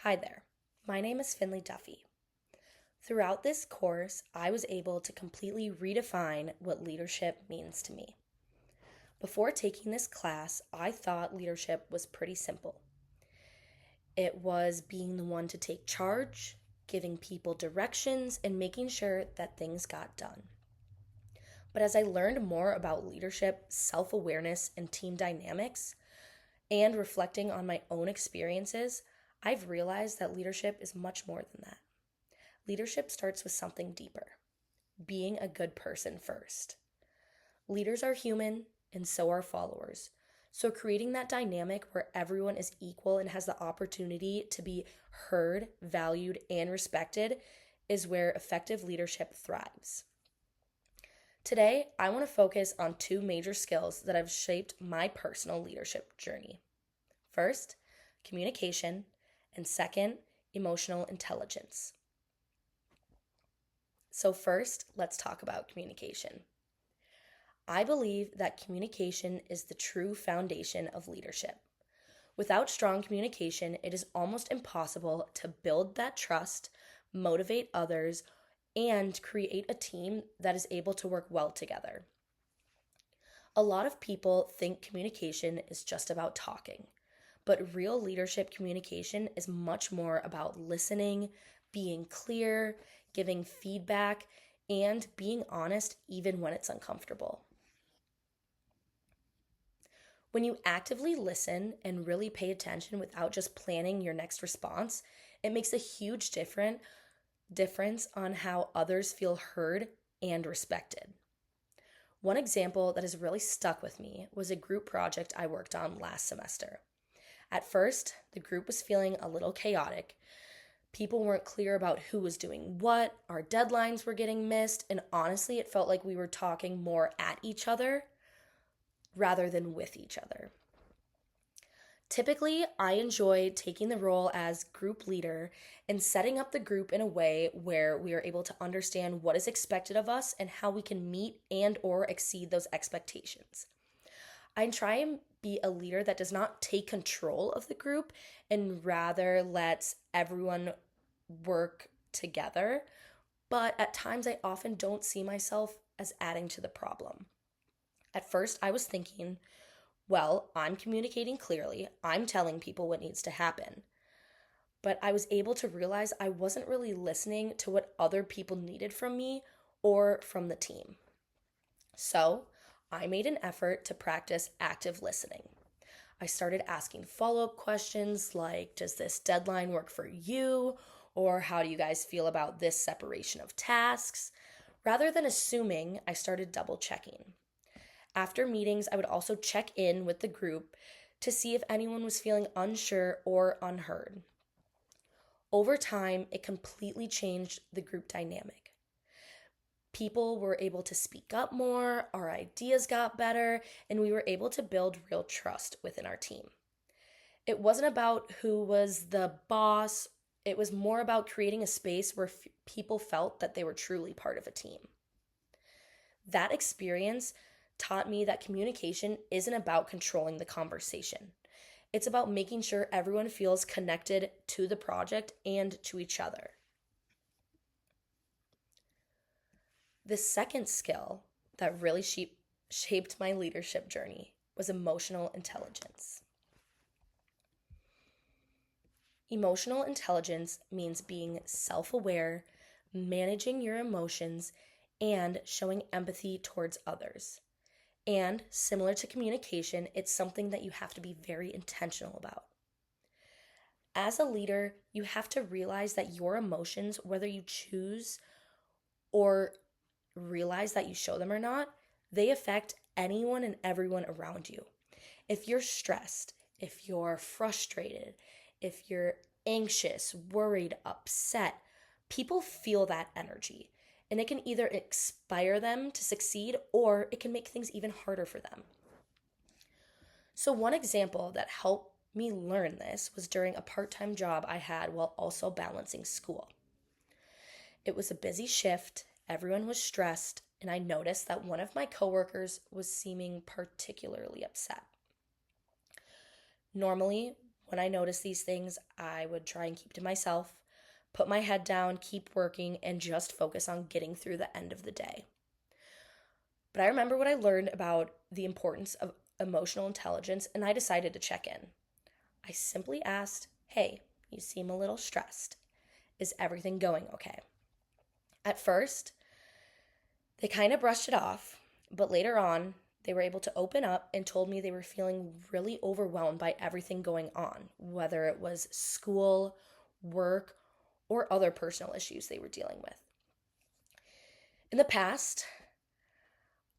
Hi there, my name is Finley Duffy. Throughout this course, I was able to completely redefine what leadership means to me. Before taking this class, I thought leadership was pretty simple. It was being the one to take charge, giving people directions, and making sure that things got done. But as I learned more about leadership, self awareness, and team dynamics, and reflecting on my own experiences, I've realized that leadership is much more than that. Leadership starts with something deeper, being a good person first. Leaders are human, and so are followers. So, creating that dynamic where everyone is equal and has the opportunity to be heard, valued, and respected is where effective leadership thrives. Today, I want to focus on two major skills that have shaped my personal leadership journey. First, communication, and second, emotional intelligence. So, first, let's talk about communication. I believe that communication is the true foundation of leadership. Without strong communication, it is almost impossible to build that trust, motivate others, and create a team that is able to work well together. A lot of people think communication is just about talking, but real leadership communication is much more about listening, being clear, giving feedback, and being honest even when it's uncomfortable. When you actively listen and really pay attention without just planning your next response, it makes a huge difference on how others feel heard and respected. One example that has really stuck with me was a group project I worked on last semester. At first, the group was feeling a little chaotic. People weren't clear about who was doing what, our deadlines were getting missed, and honestly, it felt like we were talking more at each other rather than with each other. Typically, I enjoy taking the role as group leader and setting up the group in a way where we are able to understand what is expected of us and how we can meet and or exceed those expectations. I try and be a leader that does not take control of the group and rather lets everyone work together, but at times I often don't see myself as adding to the problem. At first, I was thinking, well, I'm communicating clearly, I'm telling people what needs to happen. But I was able to realize I wasn't really listening to what other people needed from me or from the team. So I made an effort to practice active listening. I started asking follow up questions like, does this deadline work for you? Or how do you guys feel about this separation of tasks? Rather than assuming, I started double checking. After meetings, I would also check in with the group to see if anyone was feeling unsure or unheard. Over time, it completely changed the group dynamic. People were able to speak up more, our ideas got better, and we were able to build real trust within our team. It wasn't about who was the boss, it was more about creating a space where people felt that they were truly part of a team. That experience taught me that communication isn't about controlling the conversation. It's about making sure everyone feels connected to the project and to each other. The second skill that really shaped my leadership journey was emotional intelligence. Emotional intelligence means being self aware, managing your emotions, and showing empathy towards others. And similar to communication, it's something that you have to be very intentional about. As a leader, you have to realize that your emotions, whether you choose or realize that you show them or not, they affect anyone and everyone around you. If you're stressed, if you're frustrated, if you're anxious, worried, upset, people feel that energy. And it can either inspire them to succeed or it can make things even harder for them. So, one example that helped me learn this was during a part time job I had while also balancing school. It was a busy shift, everyone was stressed, and I noticed that one of my coworkers was seeming particularly upset. Normally, when I noticed these things, I would try and keep to myself, put my head down, keep working, and just focus on getting through the end of the day. But I remember what I learned about the importance of emotional intelligence, and I decided to check in. I simply asked, "Hey, you seem a little stressed. Is everything going okay?" At first, they kind of brushed it off, but later on, they were able to open up and told me they were feeling really overwhelmed by everything going on, whether it was school, work, or other personal issues they were dealing with. In the past,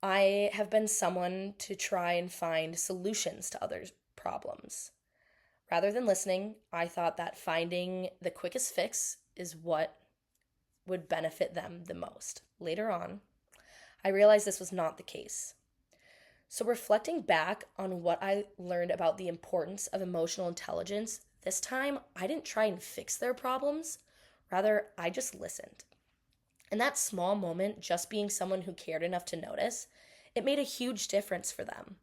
I have been someone to try and find solutions to others' problems. Rather than listening, I thought that finding the quickest fix is what would benefit them the most. Later on, I realized this was not the case. So, reflecting back on what I learned about the importance of emotional intelligence, this time I didn't try and fix their problems. Rather, I just listened. In that small moment, just being someone who cared enough to notice, it made a huge difference for them.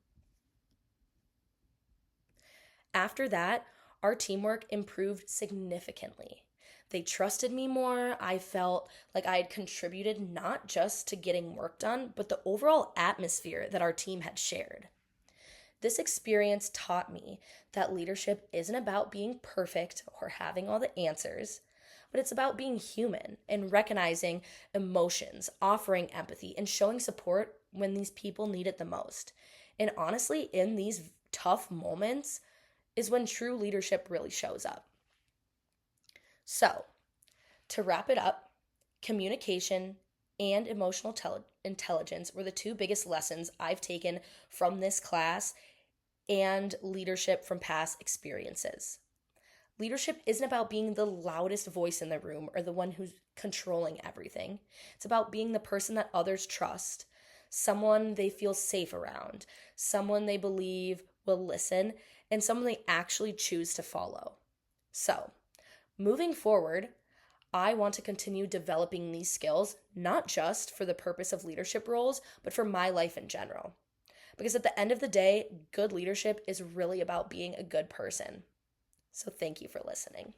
After that, our teamwork improved significantly. They trusted me more. I felt like I had contributed not just to getting work done, but the overall atmosphere that our team had shared. This experience taught me that leadership isn't about being perfect or having all the answers, but it's about being human and recognizing emotions, offering empathy, and showing support when these people need it the most. And honestly, in these tough moments is when true leadership really shows up. So, to wrap it up, communication and emotional intelligence were the two biggest lessons I've taken from this class and leadership from past experiences. Leadership isn't about being the loudest voice in the room or the one who's controlling everything. It's about being the person that others trust, someone they feel safe around, someone they believe will listen, and someone they actually choose to follow. So, moving forward, I want to continue developing these skills, not just for the purpose of leadership roles, but for my life in general. Because at the end of the day, good leadership is really about being a good person. So thank you for listening.